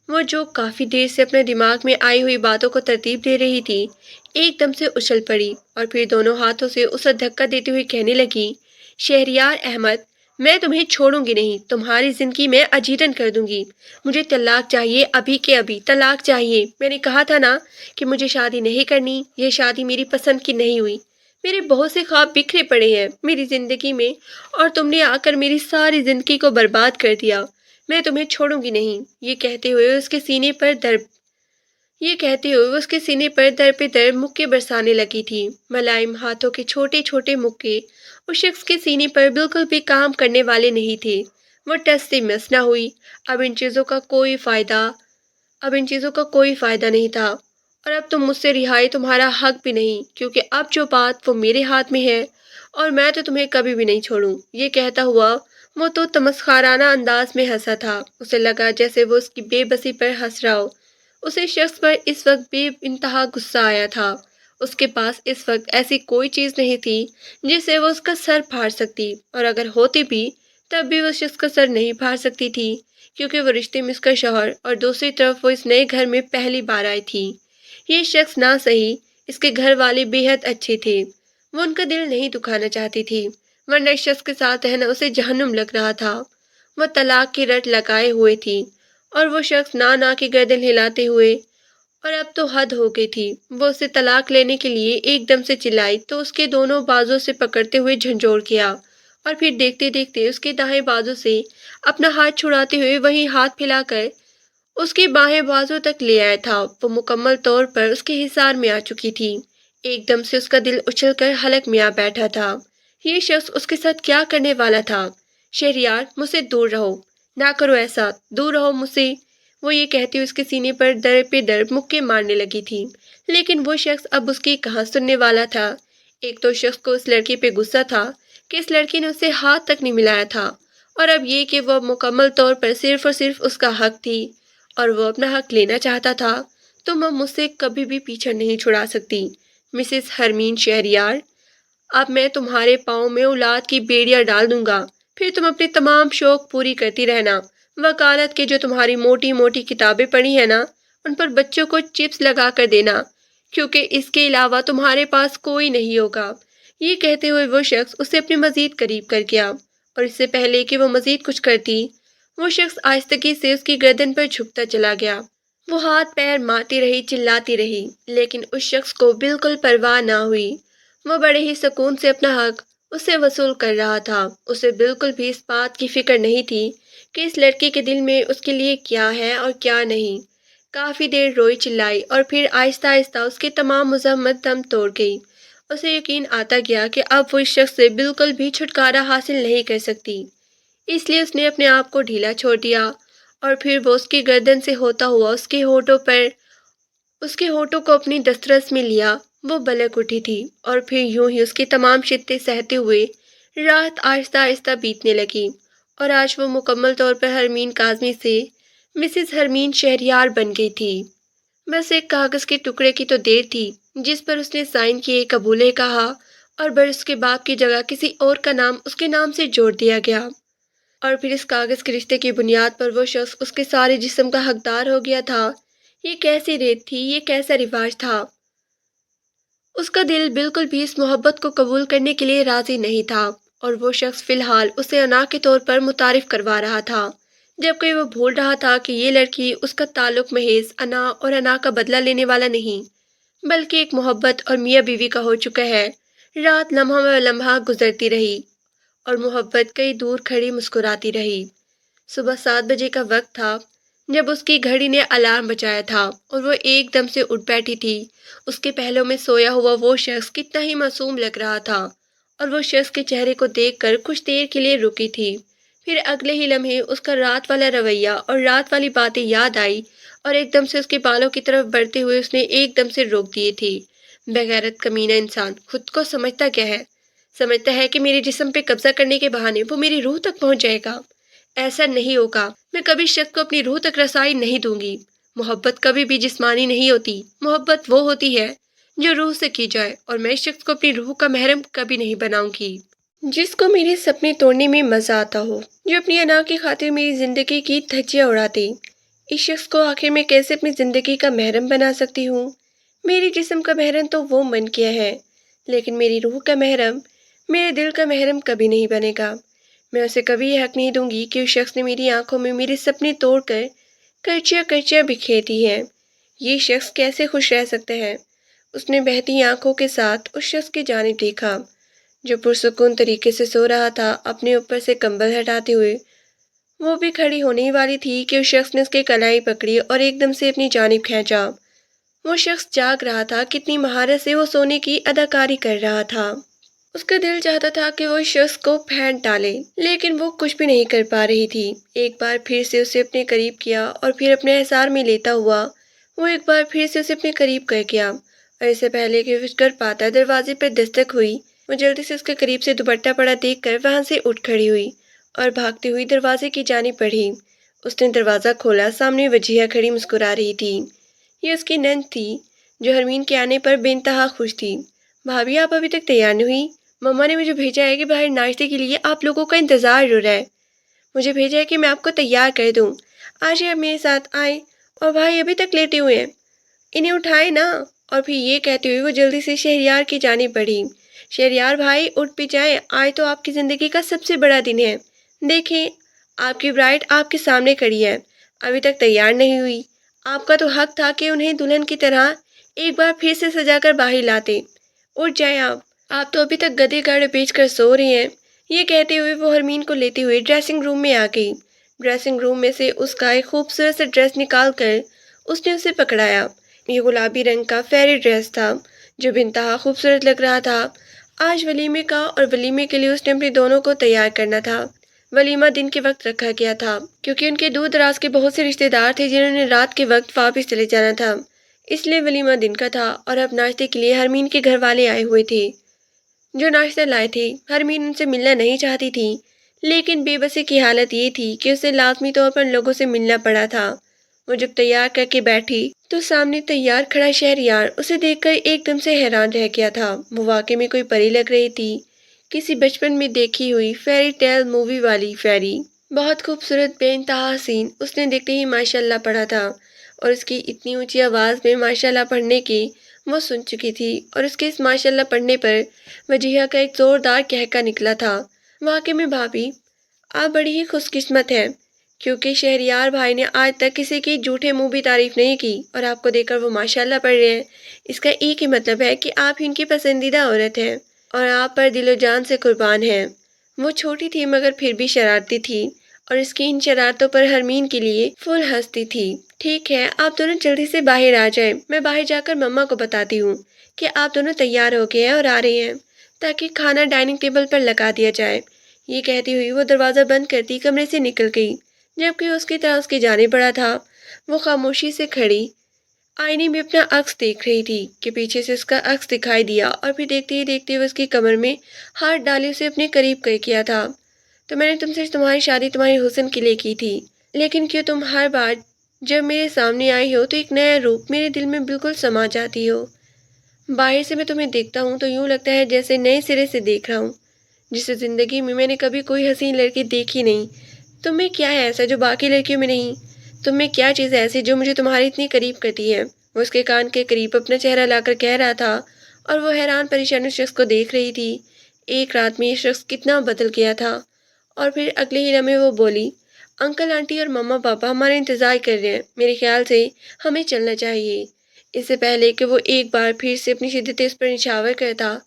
وہ جو کافی دیر سے اپنے دماغ میں آئی ہوئی باتوں کو ترتیب دے رہی تھی، ایک دم سے اچھل پڑی اور پھر دونوں ہاتھوں سے اسے دھکا دیتے ہوئے کہنے لگی شہریار احمد، میں تمہیں چھوڑوں گی نہیں، تمہاری زندگی میں اجیرن کر دوں گی۔ مجھے طلاق چاہیے، ابھی کے ابھی طلاق چاہیے۔ میں نے کہا تھا نا کہ مجھے شادی نہیں کرنی، یہ شادی میری پسند کی نہیں ہوئی۔ میرے بہت سے خواب بکھرے پڑے ہیں میری زندگی میں، اور تم نے آ کر میری ساری زندگی کو برباد کر دیا۔ میں تمہیں چھوڑوں گی نہیں۔ یہ کہتے ہوئے اس کے سینے پر در پہ در مکے برسانے لگی تھی۔ ملائم ہاتھوں کے چھوٹے چھوٹے مکے اس شخص کے سینے پر بالکل بھی کام کرنے والے نہیں تھے۔ وہ ٹس سے مس نہ ہوئی۔ اب ان چیزوں کا کوئی فائدہ نہیں تھا، اور اب تم مجھ سے رہائی تمہارا حق بھی نہیں، کیونکہ اب جو بات وہ میرے ہاتھ میں ہے، اور میں تو تمہیں کبھی بھی نہیں چھوڑوں۔ یہ کہتا ہوا وہ تو تمسخرانہ انداز میں ہنسا تھا۔ اسے لگا جیسے وہ اس کی بے بسی پر ہنس رہا ہو۔ اسے شخص پر اس وقت بے انتہا غصہ آیا تھا۔ اس کے پاس اس وقت ایسی کوئی چیز نہیں تھی جس سے وہ اس کا سر پھاڑ سکتی، اور اگر ہوتی بھی تب بھی وہ شخص کا سر نہیں پھاڑ سکتی تھی، کیونکہ وہ رشتے میں اس کا شوہر، اور دوسری طرف وہ اس نئے گھر میں پہلی بار آئی تھی۔ یہ شخص نہ صحیح، اس کے گھر والے بے حد اچھے تھے، وہ ان کا دل نہیں دکھانا چاہتی تھی، ورنہ اس شخص کے ساتھ رہنا اسے جہنم لگ رہا تھا۔ وہ طلاق کی رٹ لگائے ہوئے تھی، اور وہ شخص نہ کی گردن ہلاتے ہوئے، اور اب تو حد ہو گئی تھی۔ وہ اسے طلاق لینے کے لیے ایک دم سے چلائی تو اس کے دونوں بازوں سے پکڑتے ہوئے جھنجھوڑ کیا، اور پھر دیکھتے دیکھتے اس کے دائیں بازو سے اپنا ہاتھ چھڑاتے ہوئے وہیں ہاتھ پھیلا کر اس کے بائیں بازو تک لے آیا تھا۔ وہ مکمل طور پر اس کے حصار میں آ چکی تھی۔ ایک دم سے اس کا دل اچھل کر حلق میں آ بیٹھا تھا۔ یہ شخص اس کے ساتھ کیا کرنے والا تھا؟ شہریار، مجھ سے دور رہو، نہ کرو ایسا، دور رہو مجھ سے۔ وہ یہ کہتی ہوئے اس کے سینے پر در پہ در مکے مارنے لگی تھی، لیکن وہ شخص اب اس کی کہاں سننے والا تھا۔ ایک تو شخص کو اس لڑکی پہ غصہ تھا کہ اس لڑکی نے اسے ہاتھ تک نہیں ملایا تھا، اور اب یہ کہ وہ مکمل طور پر صرف اور صرف اس کا حق تھی، اور وہ اپنا حق لینا چاہتا تھا۔ تم اب مجھ سے کبھی بھی پیچھا نہیں چھڑا سکتی مسز ہرمین شہریار۔ اب میں تمہارے پاؤں میں اولاد کی بیڑیاں ڈال دوں گا، پھر تم اپنے تمام شوق پوری کرتی رہنا۔ وکالت کے جو تمہاری موٹی موٹی کتابیں پڑھی ہیں نا، ان پر بچوں کو چپس لگا کر دینا، کیونکہ اس کے علاوہ تمہارے پاس کوئی نہیں ہوگا۔ یہ کہتے ہوئے وہ شخص اسے اپنے مزید قریب کر گیا، اور اس سے پہلے کہ وہ مزید کچھ کرتی، وہ شخص آہستگی سے اس کی گردن پر جھکتا چلا گیا۔ وہ ہاتھ پیر مارتی رہی، چلاتی رہی، لیکن اس شخص کو بالکل پرواہ نہ ہوئی۔ وہ بڑے ہی سکون سے اپنا حق اسے وصول کر رہا تھا۔ اسے بالکل بھی اس بات کی فکر نہیں تھی کہ اس لڑکی کے دل میں اس کے لیے کیا ہے اور کیا نہیں۔ کافی دیر روئی، چلائی، اور پھر آہستہ آہستہ اس کے تمام مزاحمت دم توڑ گئی۔ اسے یقین آتا گیا کہ اب وہ اس شخص سے بالکل بھی چھٹکارا حاصل نہیں کر سکتی، اس لیے اس نے اپنے آپ کو ڈھیلا چھوڑ دیا، اور پھر وہ اس کی گردن سے ہوتا ہوا اس کے ہونٹوں کو اپنی دسترس میں لیا۔ وہ بلک اٹھی تھی، اور پھر یوں ہی اس کے تمام شدے سہتے ہوئے رات آہستہ آہستہ بیتنے لگی، اور آج وہ مکمل طور پر ہرمین کاظمی سے مسز ہرمین شہریار بن گئی تھی۔ بس ایک کاغذ کے ٹکڑے کی تو دیر تھی جس پر اس نے سائن کیے، قبولے کہا، اور بس اس کے باپ کی جگہ کسی اور کا نام اس کے نام سے جوڑ دیا گیا، اور پھر اس کاغذ کے رشتے کی بنیاد پر وہ شخص اس کے سارے جسم کا حقدار ہو گیا تھا۔ یہ کیسی ریت تھی، یہ کیسا رواج تھا؟ اس کا دل بالکل بھی اس محبت کو قبول کرنے کے لیے راضی نہیں تھا، اور وہ شخص فی الحال اسے انا کے طور پر متعارف کروا رہا تھا، جبکہ وہ بھول رہا تھا کہ یہ لڑکی اس کا تعلق محض انا اور انا کا بدلہ لینے والا نہیں، بلکہ ایک محبت اور میاں بیوی کا ہو چکا ہے۔ رات لمحہ میں لمحہ گزرتی رہی، اور محبت کئی دور کھڑی مسکراتی رہی۔ صبح 7 بجے کا وقت تھا جب اس کی گھڑی نے الارم بجایا تھا، اور وہ ایک دم سے اٹھ بیٹھی تھی۔ اس کے پہلو میں سویا ہوا وہ شخص کتنا ہی معصوم لگ رہا تھا، اور وہ شخص کے چہرے کو دیکھ کر کچھ دیر کے لیے رکی تھی، پھر اگلے ہی لمحے اس کا رات والا رویہ اور رات والی باتیں یاد آئی، اور ایک دم سے اس کے بالوں کی طرف بڑھتے ہوئے اس نے ایک دم سے روک دیے تھے۔ بغیرت کمینہ انسان خود کو سمجھتا کیا ہے؟ سمجھتا ہے کہ میرے جسم پہ قبضہ کرنے کے بہانے وہ میری روح تک پہنچ جائے گا؟ ایسا نہیں ہوگا، میں کبھی شخص کو اپنی روح تک رسائی نہیں دوں گی۔ محبت کبھی بھی جسمانی نہیں ہوتی، محبت وہ ہوتی ہے جو روح سے کی جائے، اور میں اس شخص کو اپنی روح کا محرم کبھی نہیں بناؤں گی جس کو میرے سپنے توڑنے میں مزہ آتا ہو، جو اپنی انا کی خاطر میری زندگی کی دھجیاں اڑاتے۔ اس شخص کو آخر میں کیسے اپنی زندگی کا محرم بنا سکتی ہوں؟ میری جسم کا محرم تو وہ من کیا ہے، لیکن میری روح کا محرم میرے دل کا محرم کبھی نہیں بنے گا۔ میں اسے کبھی یہ حق نہیں دوں گی کہ اس شخص نے میری آنکھوں میں میرے سپنے توڑ کر کرچیاں کرچیاں بکھیر دی ہیں۔ یہ شخص کیسے خوش رہ سکتا ہے؟ اس نے بہتی آنکھوں کے ساتھ اس شخص کی جانب دیکھا جو پرسکون طریقے سے سو رہا تھا، اپنے اوپر سے کمبل ہٹاتے ہوئے۔ وہ بھی کھڑی ہونے ہی والی تھی کہ اس شخص نے اس کی کلائی پکڑی اور ایک دم سے اپنی جانب کھینچا۔ وہ شخص جاگ رہا تھا، کتنی مہارت سے وہ سونے کی اداکاری کر رہا تھا۔ اس کا دل چاہتا تھا کہ وہ اس شخص کو پھینٹ ڈالے، لیکن وہ کچھ بھی نہیں کر پا رہی تھی۔ ایک بار پھر سے اسے اپنے قریب کیا اور پھر اپنے احسار میں لیتا ہوا وہ ایک بار پھر سے اسے اپنے قریب کر گیا، اور اس سے پہلے کہ کچھ کر پاتا دروازے پر دستک ہوئی۔ وہ جلدی سے اس کے قریب سے دوپٹہ پڑا دیکھ کر وہاں سے اٹھ کھڑی ہوئی اور بھاگتی ہوئی دروازے کی جانب بڑھی۔ اس نے دروازہ کھولا، سامنے وجیہہ کھڑی مسکرا رہی تھی۔ یہ اس کی نند تھی جو حرمین کے آنے پر بے انتہا خوش تھی۔ بھابھی، آپ ابھی تک تیار نہیں ہوئی؟ مما نے مجھے بھیجا ہے کہ باہر ناشتے کے لیے آپ لوگوں کا انتظار ہو رہا ہے۔ مجھے بھیجا ہے کہ میں آپ کو تیار کر دوں۔ آج آپ میرے ساتھ آئیں، اور بھائی ابھی تک لیٹے ہوئے ہیں، انہیں اٹھائے نا۔ اور پھر یہ کہتے ہوئے وہ جلدی سے شہریار کی جانب بڑھی۔ شہریار بھائی، اٹھ بھی جائیں، آج تو آپ کی زندگی کا سب سے بڑا دن ہے۔ دیکھیں، آپ کی برائڈ آپ کے سامنے کھڑی ہے، ابھی تک تیار نہیں ہوئی۔ آپ کا تو حق تھا کہ انہیں دلہن کی طرح ایک بار پھر سے سجا کر باہر لاتے۔ اٹھ جائیں آپ تو ابھی تک گدے گاڑے بیچ کر سو رہی ہیں۔ یہ کہتے ہوئے وہ حرمین کو لیتے ہوئے ڈریسنگ روم میں آ گئی۔ ڈریسنگ روم میں سے اس کا ایک خوبصورت سا ڈریس نکال کر اس نے اسے پکڑایا۔ یہ گلابی رنگ کا فیری ڈریس تھا جو بے انتہا خوبصورت لگ رہا تھا۔ آج ولیمے کا، اور ولیمے کے لیے اس نے اپنے دونوں کو تیار کرنا تھا۔ ولیمہ دن کے وقت رکھا گیا تھا کیونکہ ان کے دور دراز کے بہت سے رشتہ دار تھے جنہوں نے رات کے وقت واپس چلے جانا تھا، اس لیے ولیمہ دن کا تھا۔ اور اب ناشتے کے لیے حرمین کے گھر والے آئے ہوئے تھے جو ناشتہ لائے تھے۔ حرمین ان سے ملنا نہیں چاہتی تھی، لیکن بے بسی کی حالت یہ تھی کہ اسے لازمی طور پر لوگوں سے ملنا پڑا تھا۔ وہ جب تیار کر کے بیٹھی تو سامنے تیار کھڑا شہریار اسے دیکھ کر ایک دم سے حیران رہ گیا تھا۔ وہ واقعی میں کوئی پری لگ رہی تھی، کسی بچپن میں دیکھی ہوئی فیری ٹیل مووی والی فیری۔ بہت خوبصورت، بے انتہا حسین۔ اس نے دیکھتے ہی ماشاءاللہ پڑھا تھا، اور اس کی اتنی اونچی آواز میں ماشاءاللہ پڑھنے کی وہ سن چکی تھی، اور اس کے اس ماشاءاللہ پڑھنے پر وجیہہ کا ایک زوردار کہکا نکلا تھا۔ واقعی میں بھابھی، آپ بڑی ہی خوش قسمت ہیں، کیونکہ شہریار بھائی نے آج تک کسی کی جھوٹے منہ بھی تعریف نہیں کی، اور آپ کو دیکھ کر وہ ماشاءاللہ پڑھ رہے ہیں۔ اس کا ایک ہی مطلب ہے کہ آپ ہی ان کی پسندیدہ عورت ہیں، اور آپ پر دل و جان سے قربان ہیں۔ وہ چھوٹی تھی مگر پھر بھی شرارتی تھی، اور اس کی ان شرارتوں پر حرمین کے لیے فل ہنستی تھی۔ ٹھیک ہے، آپ دونوں جلدی سے باہر آ جائیں، میں باہر جا کر مما کو بتاتی ہوں کہ آپ دونوں تیار ہو گئے ہیں اور آ رہے ہیں، تاکہ کھانا ڈائننگ ٹیبل پر لگا دیا جائے۔ یہ کہتی ہوئی وہ دروازہ بند کرتی کمرے سے نکل گئی، جبکہ اس کی طرح اس کی جانب بڑھا تھا۔ وہ خاموشی سے کھڑی آئینے میں اپنا عکس دیکھ رہی تھی کہ پیچھے سے اس کا عکس دکھائی دیا، اور پھر دیکھتے ہی دیکھتے ہوئے اس کی کمر میں ہاتھ ڈالے اسے اپنے قریب کر کیا تھا۔ تو میں نے تم سے تمہاری شادی تمہارے حسن کے لیے کی تھی، لیکن کیوں تم ہر بار جب میرے سامنے آئی ہو تو ایک نیا روپ میرے دل میں بالکل سما جاتی ہو؟ باہر سے میں تمہیں دیکھتا ہوں تو یوں لگتا ہے جیسے نئے سرے سے دیکھ رہا ہوں، جسے زندگی میں نے کبھی کوئی حسین لڑکی دیکھی نہیں۔ تم میں کیا ہے ایسا جو باقی لڑکیوں میں نہیں؟ تم میں کیا چیز ایسی جو مجھے تمہاری اتنی قریب کرتی ہے؟ وہ اس کے کان کے قریب اپنا چہرہ لا کر کہہ رہا تھا، اور وہ حیران پریشان اس شخص کو دیکھ رہی تھی۔ ایک رات میں یہ شخص کتنا بدل گیا تھا۔ اور پھر اگلے ہی لمحے وہ بولی، انکل آنٹی اور مما پاپا ہمارا انتظار کر رہے ہیں، میرے خیال سے ہمیں چلنا چاہیے۔ اس سے پہلے کہ وہ ایک بار پھر سے اپنی شدت اس پر نچھاور کرتا،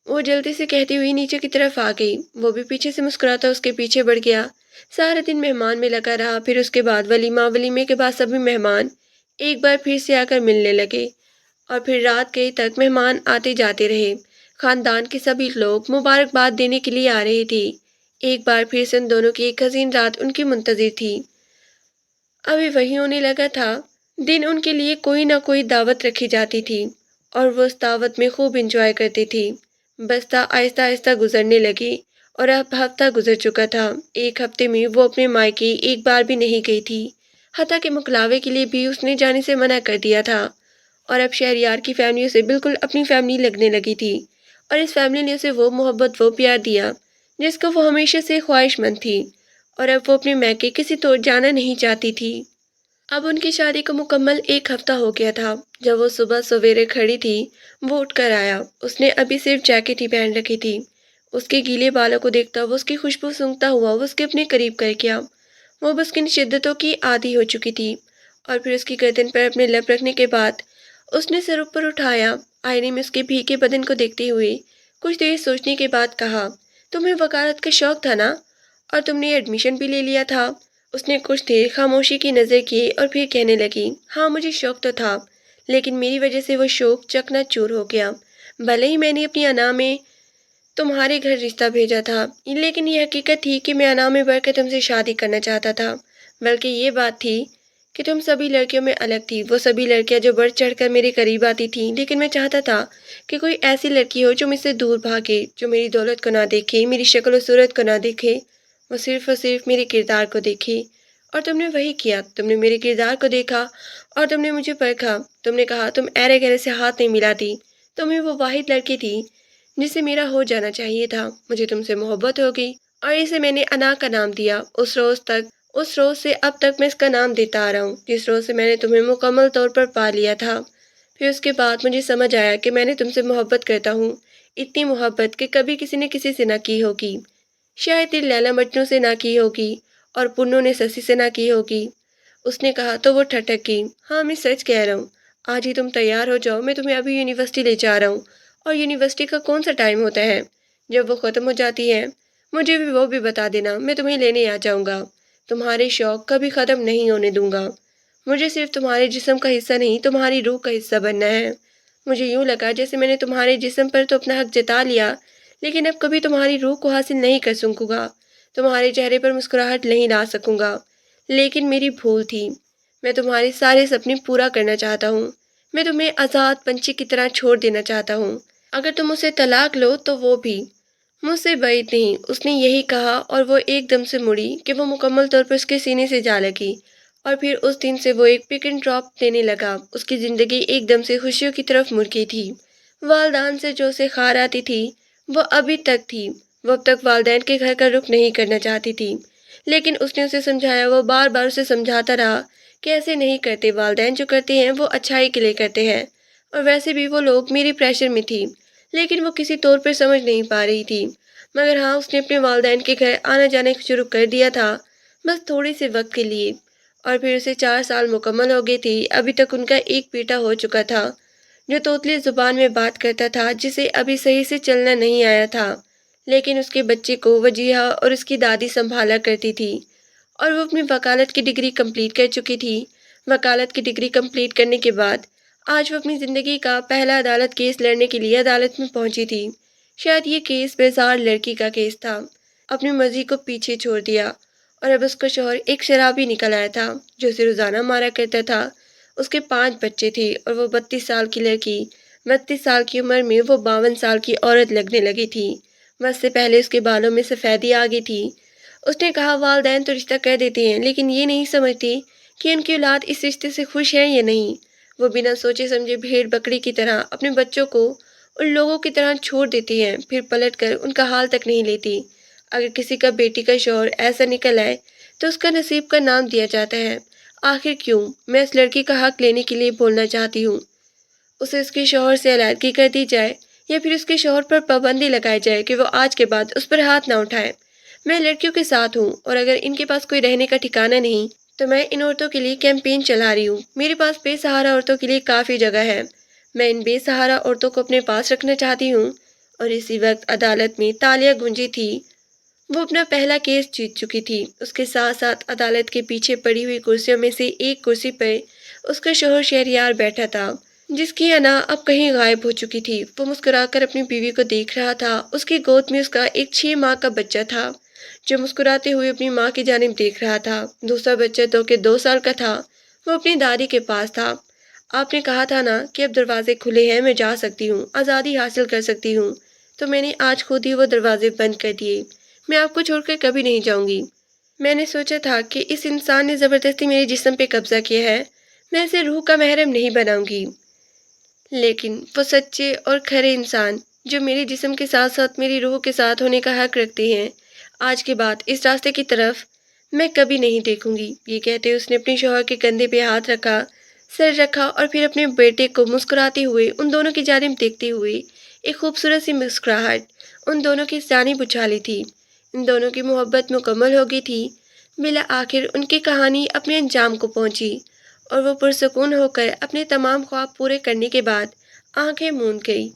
وہ جلدی سے کہتی ہوئی نیچے کی طرف آ گئی۔ وہ بھی پیچھے سے مسکراتا اس کے پیچھے بڑھ گیا۔ سارا دن مہمان میں لگا رہا، پھر اس کے بعد ولیمہ، ولیمے کے بعد سبھی مہمان ایک بار پھر سے آ کر ملنے لگے، اور پھر رات گئی تک مہمان آتے جاتے رہے۔ خاندان کے سبھی لوگ مبارکباد دینے کے لیے آ رہے تھے۔ ایک بار پھر سے ان دونوں کی ایک حسین رات ان کی منتظر تھی۔ ابھی وہی ہونے لگا تھا، دن ان کے لیے کوئی نہ کوئی دعوت رکھی جاتی تھی، اور وہ اس دعوت میں خوب انجوائے کرتی تھی۔ بستہ آہستہ آہستہ گزرنے لگی، اور اب ہفتہ گزر چکا تھا۔ ایک ہفتے میں وہ اپنے مائکے ایک بار بھی نہیں گئی تھی، حتیٰ کہ مکلاوے کے لیے بھی اس نے جانے سے منع کر دیا تھا۔ اور اب شہریار کی فیملی اسے بالکل اپنی فیملی لگنے لگی تھی، اور اس فیملی نے اسے وہ محبت، وہ پیار دیا جس کو وہ ہمیشہ سے خواہش مند تھی، اور اب وہ اپنے میکے کسی طور جانا نہیں چاہتی تھی۔ اب ان کی شادی کو مکمل ایک ہفتہ ہو گیا تھا۔ جب وہ صبح سویرے کھڑی تھی، وہ اٹھ کر آیا۔ اس نے ابھی صرف جیکٹ ہی پہن رکھی تھی۔ اس کے گیلے بالوں کو دیکھتا وہ اس کی خوشبو سونگھتا ہوا وہ اس کے اپنے قریب کر گیا۔ وہ بس کن شدتوں کی عادی ہو چکی تھی، اور پھر اس کی گردن پر اپنے لب رکھنے کے بعد اس نے سر اوپر اٹھایا، آئینے میں اس کے بھیگے بدن کو دیکھتے ہوئے کچھ دیر سوچنے کے بعد کہا، تمہیں وکالت کا شوق تھا نا، اور تم نے ایڈمیشن بھی لے لیا تھا۔ اس نے کچھ دیر خاموشی کی نظر کی اور پھر کہنے لگی، ہاں مجھے شوق تو تھا، لیکن میری وجہ سے وہ شوق چکنا چور ہو گیا۔ بھلے ہی میں نے اپنی انا میں تمہارے گھر رشتہ بھیجا تھا، لیکن یہ حقیقت تھی کہ میں انا میں بڑھ کر تم سے شادی کرنا چاہتا تھا۔ بلکہ یہ بات تھی کہ تم سبھی لڑکیوں میں الگ تھی، وہ سبھی لڑکیاں جو بڑھ چڑھ کر میرے قریب آتی تھیں، لیکن میں چاہتا تھا کہ کوئی ایسی لڑکی ہو جو مجھ سے دور بھاگے، جو میری دولت کو نہ دیکھے، میری شکل و صورت کو نہ دیکھے، وہ صرف اور صرف میرے کردار کو دیکھے۔ اور تم نے وہی کیا، تم نے میرے کردار کو دیکھا اور تم نے مجھے پرکھا۔ تم نے کہا تم ایرے گہرے سے ہاتھ نہیں ملاتی، تمہیں وہ واحد لڑکی تھی جسے میرا ہو جانا چاہیے تھا۔ مجھے تم سے محبت ہو گئی اور اسے میں نے انا کا نام دیا۔ اس روز سے اب تک میں اس کا نام دیتا آ رہا ہوں، جس روز سے میں نے تمہیں مکمل طور پر پا لیا تھا۔ پھر اس کے بعد مجھے سمجھ آیا کہ میں نے تم سے محبت کرتا ہوں، اتنی محبت کہ کبھی کسی نے کسی سے نہ کی ہوگی۔ شاید یہ لیلا مجنوں سے نہ کی ہوگی اور پنو نے سسی سے نہ کی ہوگی۔ اس نے کہا تو وہ ٹھٹک گئی۔ ہاں میں سچ کہہ رہا ہوں، آج ہی تم تیار ہو جاؤ، میں تمہیں ابھی یونیورسٹی لے جا رہا ہوں۔ اور یونیورسٹی کا کون سا ٹائم ہوتا ہے؟ جب وہ ختم ہو جاتی ہے مجھے بھی وہ بھی بتا دینا، میں تمہیں لینے آ جاؤں گا۔ تمہارے شوق کبھی ختم نہیں ہونے دوں گا۔ مجھے صرف تمہارے جسم کا حصہ نہیں، تمہاری روح کا حصہ بننا ہے۔ مجھے یوں لگا جیسے میں نے تمہارے جسم پر تو اپنا حق جتا لیا، لیکن اب کبھی تمہاری روح کو حاصل نہیں کر سکوں گا، تمہارے چہرے پر مسکراہٹ نہیں لا سکوں گا۔ لیکن میری بھول تھی، میں تمہارے سارے سپنے پورا کرنا چاہتا ہوں، میں تمہیں آزاد پنچھی کی طرح چھوڑ دینا چاہتا ہوں۔ اگر تم اسے طلاق لو تو وہ بھی مجھ سے بعید نہیں۔ اس نے یہی کہا اور وہ ایک دم سے مڑی کہ وہ مکمل طور پر اس کے سینے سے جا لگی، اور پھر اس دن سے وہ ایک پک اینڈ ڈراپ دینے لگا۔ اس کی زندگی ایک دم سے خوشیوں کی طرف مڑ گئی تھی۔ والدین سے جو اسے خار آتی تھی وہ ابھی تک تھی۔ وہ اب تک والدین کے گھر کا رخ نہیں کرنا چاہتی تھی، لیکن اس نے اسے سمجھایا، وہ بار بار اسے سمجھاتا رہا کہ ایسے نہیں کرتے، والدین جو کرتے ہیں وہ اچھائی کے لیے کرتے ہیں، اور ویسے بھی وہ لوگ میری پریشر میں تھی، لیکن وہ کسی طور پر سمجھ نہیں پا رہی تھی۔ مگر ہاں اس نے اپنے والدین کے گھر آنا جانا شروع کر دیا تھا، بس تھوڑے سے وقت کے لیے، اور پھر اسے 4 سال مکمل ہو گئی تھی۔ ابھی تک ان کا ایک بیٹا ہو چکا تھا جو توتلی زبان میں بات کرتا تھا، جسے ابھی صحیح سے چلنا نہیں آیا تھا، لیکن اس کے بچے کو وجیہہ اور اس کی دادی سنبھالا کرتی تھی، اور وہ اپنی وکالت کی ڈگری کمپلیٹ کر چکی تھی۔ وکالت کی ڈگری کمپلیٹ کرنے کے بعد آج وہ اپنی زندگی کا پہلا عدالت کیس لڑنے کے لیے عدالت میں پہنچی تھی۔ شاید یہ کیس بیزار لڑکی کا کیس تھا، اپنی مرضی کو پیچھے چھوڑ دیا، اور اب اس کا شوہر ایک شرابی نکل آیا تھا جو اسے روزانہ مارا کرتا تھا۔ اس کے 5 بچے تھے اور وہ 32 سال کی لڑکی 32 سال کی عمر میں وہ 52 سال کی عورت لگنے لگی تھی۔ بس سے پہلے اس کے بالوں میں سفیدی آ گئی تھی۔ اس نے کہا والدین تو رشتہ کر دیتے ہیں، لیکن یہ نہیں سمجھتے کہ ان کی اولاد اس رشتے سے خوش ہے یا نہیں۔ وہ بنا سوچے سمجھے بھیڑ بکری کی طرح اپنے بچوں کو ان لوگوں کی طرح چھوڑ دیتی ہیں، پھر پلٹ کر ان کا حال تک نہیں لیتی۔ اگر کسی کا بیٹی کا شوہر ایسا نکل آئے تو اس کا نصیب کا نام دیا جاتا ہے۔ آخر کیوں؟ میں اس لڑکی کا حق لینے کے لیے بولنا چاہتی ہوں، اسے اس کے شوہر سے علیحدگی کر دی جائے، یا پھر اس کے شوہر پر پابندی لگائی جائے کہ وہ آج کے بعد اس پر ہاتھ نہ اٹھائے۔ میں لڑکیوں کے ساتھ ہوں، اور اگر ان کے پاس کوئی رہنے کا ٹھکانہ نہیں تو میں ان عورتوں کے لیے کیمپین چلا رہی ہوں۔ میرے پاس بے سہارا عورتوں کے لیے کافی جگہ ہے، میں ان بے سہارا عورتوں کو اپنے پاس رکھنا چاہتی ہوں۔ اور اسی وقت عدالت میں تالیاں گونجی تھی۔ وہ اپنا پہلا کیس جیت چکی تھی۔ اس کے ساتھ ساتھ عدالت کے پیچھے پڑی ہوئی کرسیوں میں سے ایک کرسی پر اس کا شوہر شہریار بیٹھا تھا، جس کی انا اب کہیں غائب ہو چکی تھی۔ وہ مسکرا کر اپنی بیوی کو دیکھ رہا تھا۔ اس کی گود میں اس کا ایک 6 ماہ کا بچہ تھا جو مسکراتے ہوئے اپنی ماں کی جانب دیکھ رہا تھا۔ دوسرا بچہ تو کہ 2 سال کا تھا، وہ اپنی دادی کے پاس تھا۔ آپ نے کہا تھا نا کہ اب دروازے کھلے ہیں، میں جا سکتی ہوں، آزادی حاصل کر سکتی ہوں، تو میں نے آج خود ہی وہ دروازے بند کر دیے۔ میں آپ کو چھوڑ کر کبھی نہیں جاؤں گی۔ میں نے سوچا تھا کہ اس انسان نے زبردستی میرے جسم پہ قبضہ کیا ہے، میں اسے روح کا محرم نہیں بناؤں گی، لیکن وہ سچے اور کھرے انسان جو میرے جسم کے ساتھ ساتھ میری روح کے ساتھ ہونے کا حق رکھتے ہیں، آج کے بعد اس راستے کی طرف میں کبھی نہیں دیکھوں گی۔ یہ کہتے اس نے اپنے شوہر کے کندھے پہ ہاتھ رکھا، سر رکھا اور پھر اپنے بیٹے کو مسکراتے ہوئے ان دونوں کی جانب دیکھتے ہوئے ایک خوبصورت سی مسکراہٹ ان دونوں کی جانب اچھالی تھی۔ ان دونوں کی محبت مکمل ہو گئی تھی۔ بالآخر ان کی کہانی اپنے انجام کو پہنچی اور وہ پرسکون ہو کر اپنے تمام خواب پورے کرنے کے بعد آنکھیں موند گئی۔